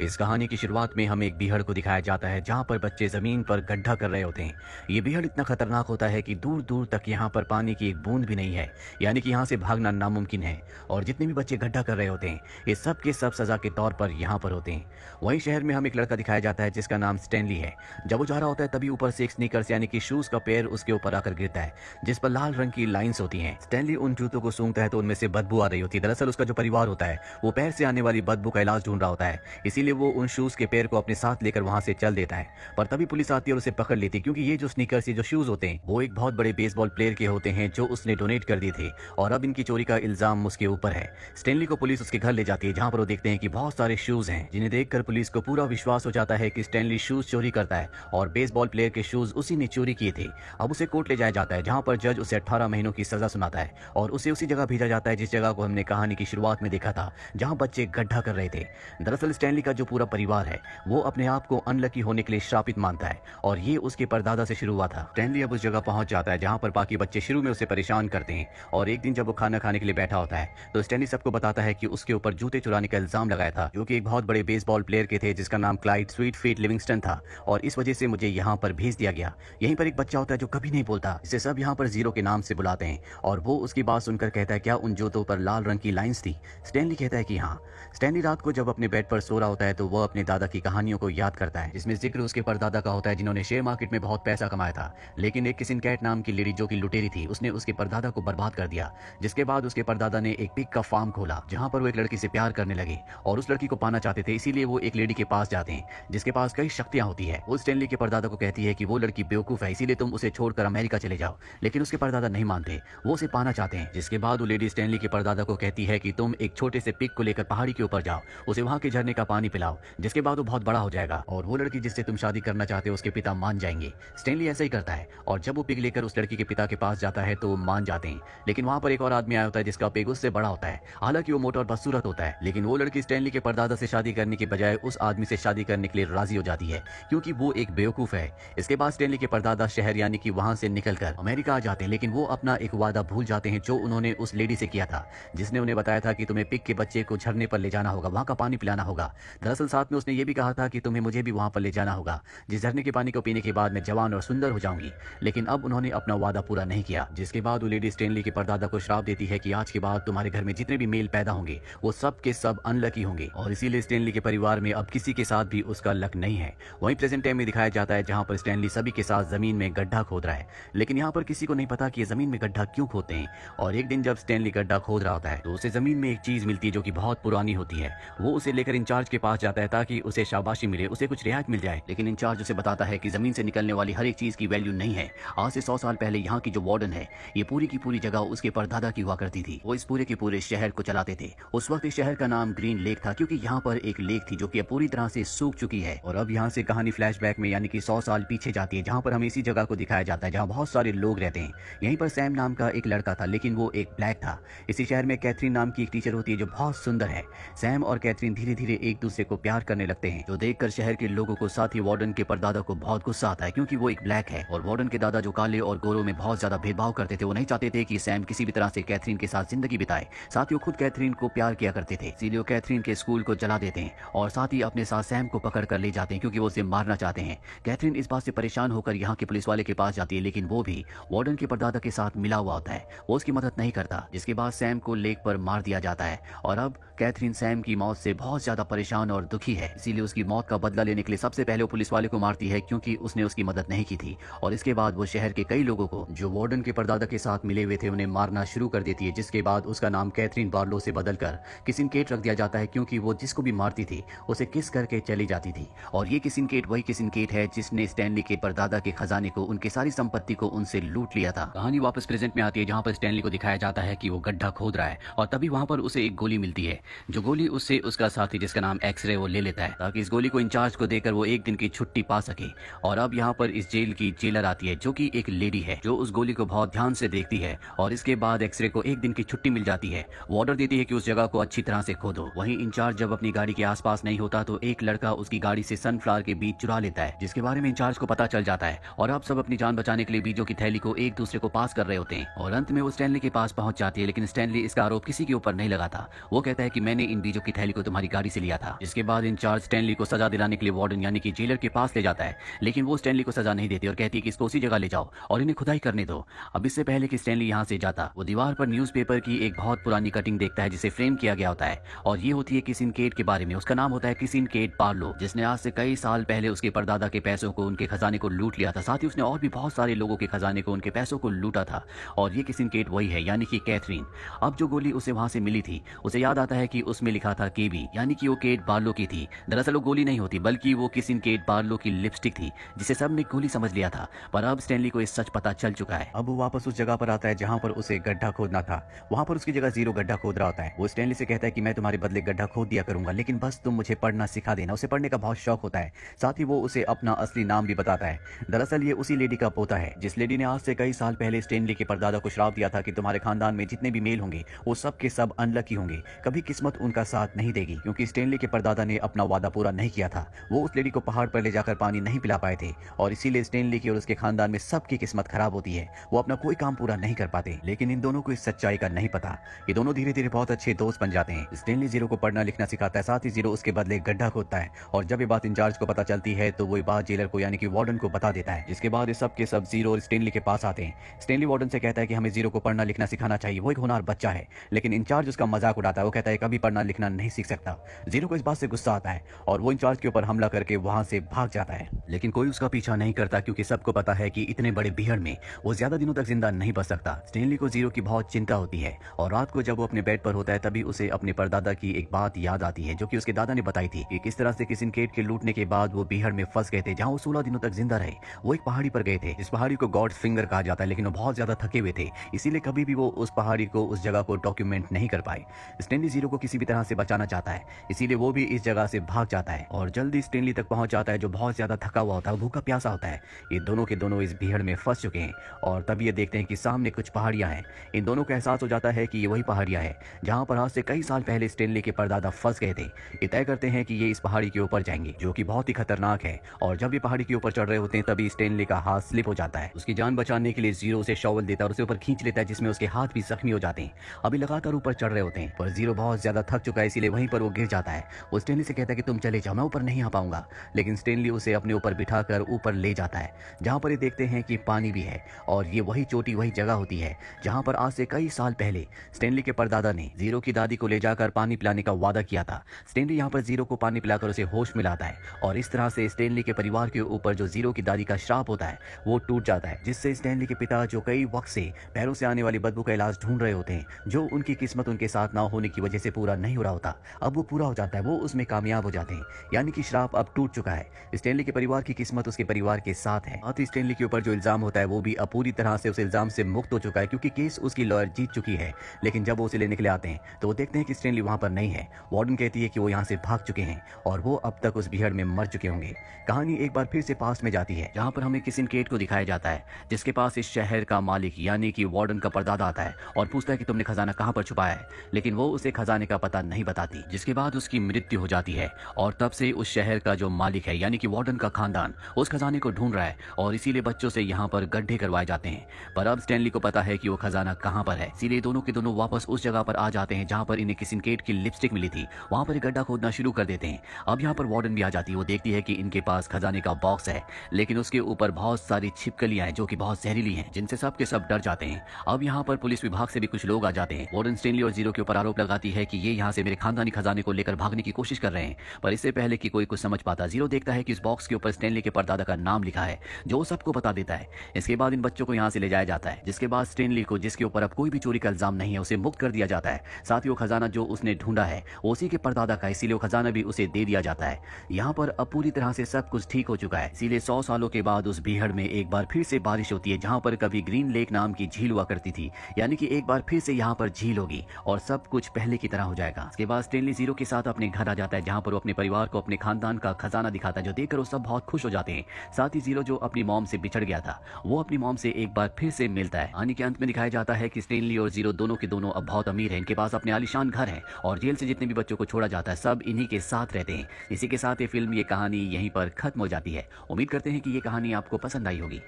इस कहानी की शुरुआत में हमें एक बीहड़ को दिखाया जाता है जहाँ पर बच्चे जमीन पर गड्ढा कर रहे होते हैं। ये बीहड़ इतना खतरनाक होता है कि दूर दूर तक यहाँ पर पानी की एक बूंद भी नहीं है, यानी कि यहाँ से भागना नामुमकिन है। और जितने भी बच्चे गड्ढा कर रहे होते हैं ये सब के सब सजा के तौर पर यहाँ पर होते हैं। वहीं शहर में हमें एक लड़का दिखाया जाता है जिसका नाम स्टैनली है। जब वो जा रहा होता है तभी ऊपर से एक स्नीकर्स यानी कि शूज का पैर उसके ऊपर आकर गिरता है जिस पर लाल रंग की लाइंस होती हैं। स्टैनली उन जूतों को सूंघता है तो उनमें से बदबू आ रही होती है। दरअसल उसका जो परिवार होता है वो पैर से आने वाली बदबू का इलाज ढूंढ रहा होता है, इसीलिए वो उन शूज के पैर को अपने साथ लेकर वहां से चल देता है। पर तभी पुलिस आती है और उसे पकड़ लेती है क्योंकि ये जो स्नीकर्स, ये जो शूज होते हैं वो एक बहुत बड़े बेसबॉल प्लेयर के होते हैं जो उसने डोनेट कर दिए थे और अब इनकी चोरी का इल्जाम उसके ऊपर है। स्टैनली को पुलिस उसके घर ले जाती है जहां पर वो देखते हैं कि बहुत सारे शूज हैं जिन्हें देखकर पुलिस को पूरा विश्वास हो जाता है कि स्टैनली शूज चोरी करता है और बेसबॉल प्लेयर के शूज उसी ने चोरी किए थे। अब उसे कोर्ट ले जाया जाता है जहां पर जज उसे 18 महीनों की सजा सुनाता है और उसे उसी जगह भेजा जाता है जिस जगह को हमने कहानी की शुरुआत में देखा था, जहां बच्चे गड्ढा कर रहे थे। दरअसल स्टैनली का जो पूरा परिवार है वो अपने आप को अनलकी होने के लिए श्रापित मानता है और ये उसके परदादा से शुरू हुआ था। स्टैनली अब उस जगह पहुंच जाता है जहां पर बाकी बच्चे शुरू में उसे परेशान करते हैं और एक दिन जब वो खाना खाने के लिए बैठा होता है तो स्टैनली सबको बताता है कि उसके ऊपर जूते चुराने का इल्जाम लगाया था जो कि एक बहुत बड़े बेसबॉल प्लेयर के थे जिसका नाम क्लाइड स्वीट फीट लिविंगस्टन था और इस वजह से मुझे यहाँ पर भेज दिया गया। यहीं पर एक बच्चा होता है जो कभी नहीं बोलता, जिसे सब यहाँ पर जीरो के नाम से बुलाते हैं और वो उसकी बात सुनकर कहता है क्या उन जूतों पर लाल रंग की लाइंस थी? स्टैनली कहता है कि हाँ। स्टैनली रात को जब अपने बेड पर सो रहा होता है तो वह अपने दादा की कहानियों को याद करता है जिसमें जिक्र उसके परदादा का होता है जिन्होंने शेयर मार्केट में बहुत पैसा कमाया था, लेकिन एक किसिन कैट नाम की लेडी जो कि लुटेरी थी उसने उसके परदादा को बर्बाद कर दिया। जिसके बाद उसके परदादा ने एक पिग का फार्म खोला जहां पर वो एक लड़की से प्यार करने लगे और उस लड़की को पाना चाहते थे, इसीलिए वो एक लेडी के पास जाते हैं जिसके पास कई शक्तियां होती है। वो स्टैनली के परदादा को कहती है कि वो लड़की बेवकूफ है इसीलिए तुम उसे छोड़कर अमेरिका चले जाओ, लेकिन उसके परदादा नहीं मानते, वो उसे पाना चाहते हैं। जिसके बाद वो लेडी स्टैनली के परदादा को कहती है कि तुम एक छोटे से पिग को लेकर पहाड़ी के ऊपर जाओ, उसे वहां के झरने का पानी पिलाओ, जिसके बाद वो बहुत बड़ा हो जाएगा और वो लड़की जिससे तुम शादी करना चाहते हो उसके पिता मान जाएंगे। स्टैनली ऐसा ही करता है और जब वो पिग लेकर उस लड़की के पिता के पास जाता है तो वो मान जाते हैं, लेकिन वहां पर एक और आदमी आया होता है जिसका पिग उससे बड़ा होता है। हालांकि वो मोटा और बदसूरत होता है, लेकिन वो लड़की स्टैनली के परदादा से शादी करने के बजाय उस आदमी से शादी करने के लिए राजी हो जाती है क्योंकि वो एक बेवकूफ है। इसके बाद स्टैनली के परदादा शहर यानी कि वहां से निकलकर अमेरिका आ जाते हैं, लेकिन वो अपना एक वादा भूल जाते हैं जो उन्होंने उस लेडी से किया था जिसने उन्हें बताया था कि तुम्हें पिग के बच्चे को झरने पर ले जाना होगा, वहां का पानी पिलाना होगा। दरअसल साथ में उसने ये भी कहा था कि तुम्हें मुझे भी वहां पर ले जाना होगा जिस झरने के पानी को पीने के बाद मैं जवान और सुंदर हो जाऊंगी, लेकिन अब उन्होंने अपना वादा पूरा नहीं किया। जिसके बाद वो लेडी स्टैनली के परदादा को श्राप देती है कि आज के बाद तुम्हारे घर में जितने भी मेल पैदा होंगे वो सब के सब अनलकी होंगे और इसीलिए स्टैनली के परिवार में अब किसी के साथ भी उसका लक नहीं है। वहीं प्रेजेंट टाइम में दिखाया जाता है जहां पर स्टैनली सभी के साथ जमीन में गड्ढा खोद रहा है, लेकिन यहाँ पर किसी को नहीं पता कि ये जमीन में गड्ढा क्यों खोदते हैं। और एक दिन जब स्टैनली गड्ढा खोद रहा होता है तो उसे जमीन में एक चीज मिलती है जो कि बहुत पुरानी होती है। वो उसे लेकर इंचार्ज के पास जाता है ताकि उसे शाबाशी मिले, उसे कुछ रियायत मिल जाए, लेकिन इंचार्ज उसे बताता है कि जमीन से निकलने वाली हर एक चीज की वैल्यू नहीं है। आज से 100 साल पहले यहाँ की जो वार्डन है ये पूरी की पूरी जगह उसके परदादा की हुआ करती थी। वो इस पूरे के पूरे शहर को चलाते थे। उस वक्त इस शहर का नाम ग्रीन लेक था क्योंकि यहाँ पर एक लेक थी जो कि पूरी तरह से सूख चुकी है। और अब यहाँ से कहानी फ्लैशबैक में यानी कि 100 साल पीछे जाती है जहाँ पर हमें इसी जगह को दिखाया जाता है जहाँ बहुत सारे लोग रहते हैं। यहीं पर सैम नाम का एक लड़का था, लेकिन वो एक ब्लैक था। इसी शहर में कैथरीन नाम की एक टीचर होती है जो बहुत सुंदर है। सैम और कैथरीन धीरे धीरे एक दूसरे को प्यार करने लगते हैं जो देखकर शहर के लोगों को, साथ ही वार्डन के परदादा को बहुत गुस्सा आता है क्योंकि वो एक ब्लैक है और वार्डन के दादा जो काले और गोरों में बहुत ज्यादा भेदभाव करते थे, वो नहीं चाहते थे कि सैम किसी भी तरह से कैथरीन के साथ जिंदगी बिताए। साथ ही वो खुद कैथरीन को प्यार किया करते थे, इसीलिए वो कैथरीन के स्कूल को जला देते हैं और साथ ही अपने साथ सैम को पकड़ कर ले जाते हैं क्योंकि वो उसे मारना चाहते हैं। कैथरीन इस बात से परेशान होकर यहाँ के पुलिस वाले के पास जाती है, लेकिन वो भी वार्डन के परदादा के साथ मिला हुआ होता है, वो उसकी मदद नहीं करता। जिसके बाद सैम को लेक पर मार दिया जाता है और अब कैथरीन सैम की मौत से बहुत ज्यादा परेशान और दुखी है, इसीलिए उसकी मौत का बदला लेने के लिए सबसे पहले वो पुलिस वाले को मारती है क्योंकि उसने उसकी मदद नहीं की थी। और इसके बाद वो शहर के कई लोगों को जो वार्डन के परदादा के साथ मिले हुए थे उन्हें मारना शुरू कर देती है। जिसके बाद उसका नाम कैथरीन बार्लो से बदलकर किसिन केट रख दिया जाता है क्योंकि वो जिसको भी मारती थी उसे किस करके चली जाती थी। और ये किसिन केट वही किसिन केट है जिसने स्टैनली के परदादा के खजाने को, उनकी सारी संपत्ति को उनसे लूट लिया था। कहानी वापस प्रेजेंट में आती है जहाँ पर स्टैनली को दिखाया जाता है कि वो गड्ढा खोद रहा है और तभी वहाँ पर उसे एक गोली मिलती है, जो गोली उससे उसका साथी जिसका नाम एक्सरे वो ले लेता है ताकि इस गोली को इंचार्ज को देकर वो एक दिन की छुट्टी पा सके। और अब यहाँ पर इस जेल की जेलर आती है जो कि एक लेडी है जो उस गोली को बहुत ध्यान से देखती है और इसके बाद एक्सरे को एक दिन की छुट्टी मिल जाती है। वो ऑर्डर देती है कि उस जगह को अच्छी तरह से खोदो। वहीं इंचार्ज जब अपनी गाड़ी के आसपास नहीं होता तो एक लड़का उसकी गाड़ी से सनफ्लावर के बीज चुरा लेता है जिसके बारे में इंचार्ज को पता चल जाता है और अब सब अपनी जान बचाने के लिए बीजों की थैली को एक दूसरे को पास कर रहे होते हैं। और अंत में वो स्टैनली के पास पहुंच जाती है, लेकिन स्टैनली इसका आरोप किसी के ऊपर नहीं लगाता। वो कहता है कि मैंने इन बीजों की थैली को तुम्हारी गाड़ी से लिया था। इसके बाद इंचार्ज स्टैनली को सजा दिलाने के लिए वार्डन यानी कि जेलर के पास ले जाता है, लेकिन वो स्टैनली को सजा नहीं देती और कहती है कि इसको उसी जगह ले जाओ और इन्हें खुदाई करने दो। अब इससे पहले कि स्टैनली यहाँ से जाता, वो दीवार पर न्यूज़पेपर की एक बहुत पुरानी कटिंग देखता है जिसे फ्रेम किया गया होता है, और ये होती है किसिन केट के बारे में। उसका नाम होता है किसिन केट बार्लो, जिसने आज से कई साल पहले उसके परदादा के पैसों को, उनके खजाने को लूट लिया था। साथ ही उसने और भी बहुत सारे लोगों के खजाने को, उनके पैसों को लूटा था। और ये किसिन केट वही है, यानी कि कैथरीन। अब जो गोली उसे वहां से मिली थी, उसे याद आता है कि उसमें लिखा था केबी, यानी कि वो केट बार्लो की थी। दरअसल वो गोली नहीं होती, बल्कि वो किसिन केट बार्लो की लिपस्टिक थी, जिसे सब ने गोली समझ लिया था। पर अब स्टैनली को इस सच पता चल चुका है। अब वो वापस उस जगह पर आता है जहां पर उसे गड्ढा खोदना था। वहां पर उसकी जगह जीरो गड्ढा खोद रहा होता है। वो स्टैनली से कहता है कि मैं तुम्हारे बदले गड्ढा खोद दिया करूंगा, लेकिन बस तुम मुझे पढ़ना सिखा देना। उसे पढ़ने का बहुत शौक होता है। साथ ही वो उसे अपना असली नाम भी बताता है। दरअसल ये उसी लेडी का पोता है जिस लेडी ने आज से कई साल पहले स्टैनली के परदादा को श्राप दिया था कि तुम्हारे खानदान में जितने भी मेल होंगे वो सब के सब अनलकी होंगे, कभी किस्मत उनका साथ नहीं देगी, क्योंकि स्टैनली के परदादा ने अपना वादा पूरा नहीं किया था। वो उस लेडी को पहाड़ पर ले जाकर पानी नहीं पिला पाए थे, और इसीलिए स्टैनली की और उसके खानदान में सबकी किस्मत खराब होती है। वो अपना कोई काम पूरा नहीं कर पाते। लेकिन इन दोनों को इस सच्चाई का नहीं पता। ये दोनों धीरे धीरे बहुत अच्छे दोस्त बन जाते हैं। स्टैनली जीरो को पढ़ना लिखना सिखाता है, साथ ही जीरो उसके बदले गड्ढा खोदता है। और जब ये बात इंचार्ज को पता चलती है तो वो बात जेलर को यानी कि वार्डन को बता देता है, जिसके बाद सब के सब जीरो और स्टैनली के पास आते हैं। स्टैनली वार्डन से कहता है कि हमें जीरो को पढ़ना लिखना सिखाना चाहिए, वो एक होनहार बच्चा है। लेकिन इंचार्ज उसका मजाक उड़ाता है। वो कहता है कभी पढ़ना लिखना नहीं सीख सकता। जीरो को इस बात से गुस्सा आता है और वो इंचार्ज के ऊपर हमला करके वहां से भाग जाता है। लेकिन कोई उसका पीछा नहीं करता, क्योंकि सबको पता है कि इतने बड़े भीड़ में वो ज्यादा दिनों तक जिंदा नहीं बच सकता। स्टैनली को जीरो की बहुत चिंता होती है, और रात को जब वो अपने बेड पर होता है तभी उसे अपने परदादा की एक बात याद आती है, जो कि उसके दादा ने बताई थी कि किस तरह से किसिन केट के लूटने के बाद वो भीड़ में फंस गए थे, जहां वो 16 दिनों तक जिंदा रहे। वो एक पहाड़ी पर गए थे। इस पहाड़ी को गॉड फिंगर कहा जाता है, लेकिन वो बहुत ज्यादा थके हुए थे, इसीलिए कभी भी वो उस पहाड़ी को, उस जगह को डॉक्यूमेंट नहीं कर पाए। स्टैनली जीरो को किसी भी तरह से बचाना चाहता है, इसीलिए वो भी इस जगह से भाग जाता है और जल्दी स्टैनली तक पहुंच जाता है, जो बहुत ज्यादा थका हुआ होता है, भूखा प्यासा होता है। ये दोनों के दोनों इस भीड़ में फंस चुके हैं, और तभी ये देखते हैं कि सामने कुछ पहाड़ियां हैं। इन दोनों को एहसास हो जाता है कि ये वही पहाड़ियां हैं जहां पर आज से कई साल पहले स्टैनली के परदादा फंस गए थे। ये तय करते हैं कि ये इस पहाड़ी के ऊपर जाएंगे, जो कि बहुत ही खतरनाक है। और जब ये पहाड़ी के ऊपर चढ़ रहे होते हैं तभी स्टैनली का हाथ स्लिप हो जाता है। उसकी जान बचाने के लिए जीरो उसे शॉवल देता है और उसे ऊपर खींच लेता है, जिसमें उसके हाथ भी जख्मी हो जाते हैं। अभी लगातार ऊपर चढ़ रहे होते हैं, पर जीरो बहुत ज्यादा थक चुका है, इसीलिए वहीं पर वो गिर जाता है। वो स्टैनली से कहता है कि तुम चले जाओ, मैं ऊपर नहीं आ पाऊंगा। लेकिन स्टैनली उसे अपने ऊपर बिठाकर ऊपर ले जाता है, जहां पर ये देखते हैं कि पानी भी है, और ये वही चोटी, वही जगह होती है जहां पर आज से कई साल पहले स्टैनली के परदादा ने जीरो की दादी को ले जाकर पानी पिलाने का वादा किया था। स्टैनली यहाँ पर जीरो को पानी पिलाकर उसे होश में लाता है, और इस तरह से स्टैनली के परिवार के ऊपर जो जीरो की दादी का श्राप होता है वो टूट जाता है, जिससे स्टैनली के पिता, जो कई वक्त से पैरों से आने वाली बदबू का इलाज ढूंढ रहे होते हैं, जो उनकी किस्मत उनके साथ ना होने की वजह से पूरा नहीं हो रहा होता, अब वो पूरा हो जाता है। वो उसमें कामयाब हो जाते हैं, यानी कि श्राप अब टूट चुका है। स्टैनली के परिवार की किस्मत उसके परिवार के साथ है। साथ ही स्टैनली के ऊपर जो इल्जाम होता है वो भी अब पूरी तरह से उस इल्जाम से मुक्त हो चुका है, क्योंकि केस उसकी लॉयर जीत चुकी है। लेकिन जब वो उसे लेने के लिए आते हैं तो वो देखते हैं कि स्टैनली वहां पर नहीं है। वार्डन कहती है कि वो यहाँ से भाग चुके हैं और वो अब तक उस भीड़ में मर चुके होंगे। कहानी एक बार फिर से पास में जाती है, जहाँ पर हमें किसिन केट को दिखाया जाता है, जिसके पास इस शहर का मालिक यानी कि वार्डन का परदादा आता है और पूछता है कि तुमने खजाना कहाँ पर छुपाया है, लेकिन वो उसे खजाने का पता नहीं बताती, जिसके बाद उसकी मृत्यु हो जाती है। और तब से उस शहर का जो मालिक है यानी कि वार्डन का खानदान उस खजाने को ढूंढ रहा है, और इसीलिए बच्चों से यहाँ पर गड्ढे करवाए जाते हैं। पर अब स्टैनली को पता है कि वो खजाना कहाँ पर है, इसीलिए दोनों के दोनों वापस उस जगह पर आ जाते हैं जहाँ पर इन्हें किसिन केट की लिपस्टिक मिली थी। वहां पर एक गड्ढा खोदना शुरू कर देते हैं। अब यहाँ पर वार्डन भी आ जाती है। वो देखती है कि इनके पास खजाने का बॉक्स है, लेकिन उसके ऊपर बहुत सारी छिपकलियां हैं जो कि बहुत जहरीली हैं, जिनसे सब के सब डर जाते हैं। अब यहाँ पर पुलिस विभाग से भी कुछ लोग आ जाते हैं। वार्डन स्टैनली और जीरो के ऊपर आरोप लगाती है कि ये यहाँ से मेरे खानदानी खजाने को लेकर भागने की कोशिश कर रहे हैं। पर इससे पहले कि कोई कुछ समझ पाता, जीरो देखता है कि इस बॉक्स के ऊपर स्टैनली के परदादा का नाम लिखा है, जो सबको बता देता है। इसके बाद इन बच्चों को यहाँ से ले जाया जाता है, जिसके बाद स्टैनली को, जिसके ऊपर अब कोई भी चोरी का इल्जाम नहीं है, उसे मुक्त कर दिया जाता है। साथ ही वो खजाना जो उसने ढूंढा है वो उसी के परदादा का, इसीलिए वो खजाना भी उसे दे दिया जाता है। यहाँ पर अब पूरी तरह से सब कुछ ठीक हो चुका है, इसीलिए 100 सालों के बाद उस भीड़ में एक बार फिर से बारिश होती है, जहाँ पर कभी ग्रीन लेक नाम की झील हुआ करती थी, यानी कि एक बार फिर से यहाँ पर झील होगी और सब कुछ पहले की तरह हो जाएगा। इसके बाद स्टैनली जीरो के साथ अपने घर आ जाता है, जहाँ पर वो अपने परिवार को अपने खानदान का खजाना दिखाता है, जो देखकर वो सब बहुत खुश हो जाते हैं। साथ ही जीरो जो अपनी मॉम से बिछड़ गया था, वो अपनी मॉम से एक बार फिर से मिलता है। कहानी के अंत में दिखाया जाता है कि स्टैनली और जीरो दोनों के दोनों अब बहुत अमीर हैं, इनके पास अपने आलीशान घर है, और जेल से जितने भी बच्चों को छोड़ा जाता है सब इन्हीं के साथ रहते हैं। इसी के साथ ये फिल्म, ये कहानी यहीं पर खत्म हो जाती है। उम्मीद करते हैं कि ये कहानी आपको पसंद आई होगी।